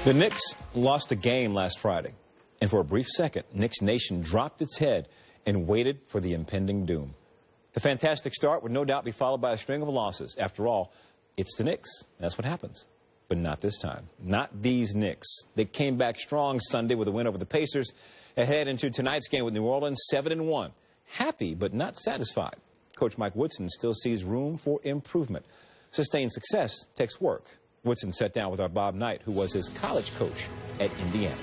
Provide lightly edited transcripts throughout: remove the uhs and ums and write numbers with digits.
The Knicks lost the game last Friday, and for a brief second, Knicks Nation dropped its head and waited for the impending doom. The fantastic start would no doubt be followed by a string of losses. After all, it's the Knicks. That's what happens. But not this time. Not these Knicks. They came back strong Sunday with a win over the Pacers, ahead into tonight's game with New Orleans, 7-1. Happy, but not satisfied. Coach Mike Woodson still sees room for improvement. Sustained success takes work. Woodson sat down with our Bob Knight, who was his college coach at Indiana.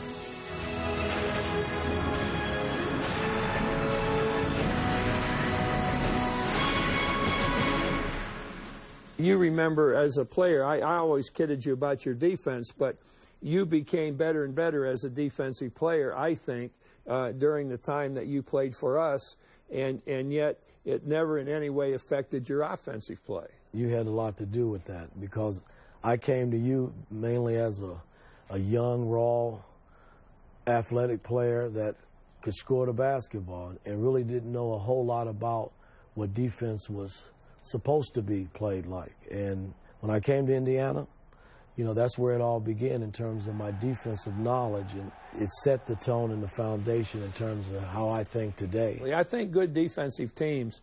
You remember as a player, I always kidded you about your defense, but you became better and better as a defensive player, I think, during the time that you played for us, and yet it never in any way affected your offensive play. You had a lot to do with that because I came to you mainly as a young, raw, athletic player that could score the basketball and really didn't know a whole lot about what defense was supposed to be played like. And when I came to Indiana, you know, that's where it all began in terms of my defensive knowledge, and it set the tone and the foundation in terms of how I think today. I think good defensive teams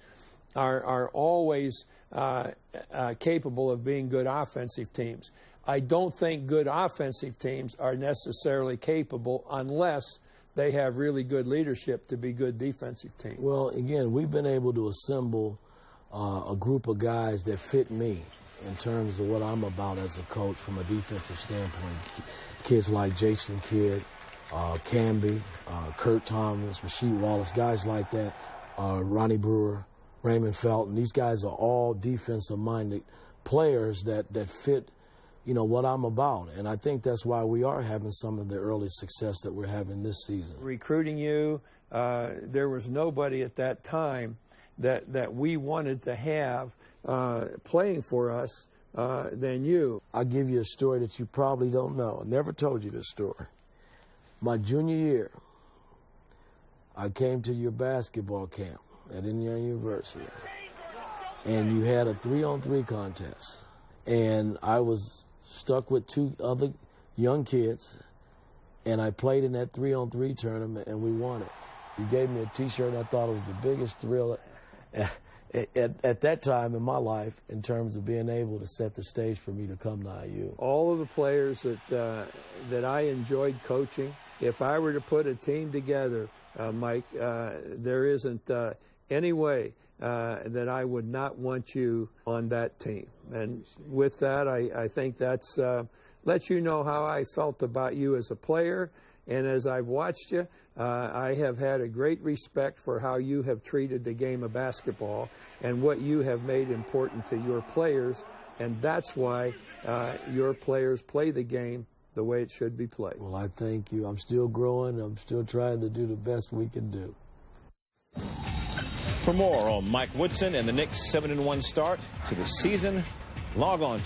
are always capable of being good offensive teams. I don't think good offensive teams are necessarily capable unless they have really good leadership to be good defensive teams. Well, again, we've been able to assemble a group of guys that fit me in terms of what I'm about as a coach from a defensive standpoint. Kids like Jason Kidd, Camby, Kurt Thomas, Rasheed Wallace, guys like that, Ronnie Brewer, Raymond Felton. These guys are all defensive-minded players that fit, you know, what I'm about. And I think that's why we are having some of the early success that we're having this season. Recruiting you, there was nobody at that time that we wanted to have playing for us than you. I'll give you a story that you probably don't know. I never told you this story. My junior year, I came to your basketball camp at Indiana University, and you had a 3-on-3 contest. And I was stuck with two other young kids, and I played in that 3-on-3 tournament, and we won it. You gave me a T-shirt, and I thought it was the biggest thrill at that time in my life in terms of being able to set the stage for me to come to IU. All of the players that I enjoyed coaching, if I were to put a team together, Mike, there isn't any way that I would not want you on that team. And with that, I think that's lets you know how I felt about you as a player. And as I've watched you, I have had a great respect for how you have treated the game of basketball and what you have made important to your players. And that's why your players play the game the way it should be played. Well, I thank you. I'm still growing. I'm still trying to do the best we can do. For more on Mike Woodson and the Knicks' 7-1 start to the season, log on to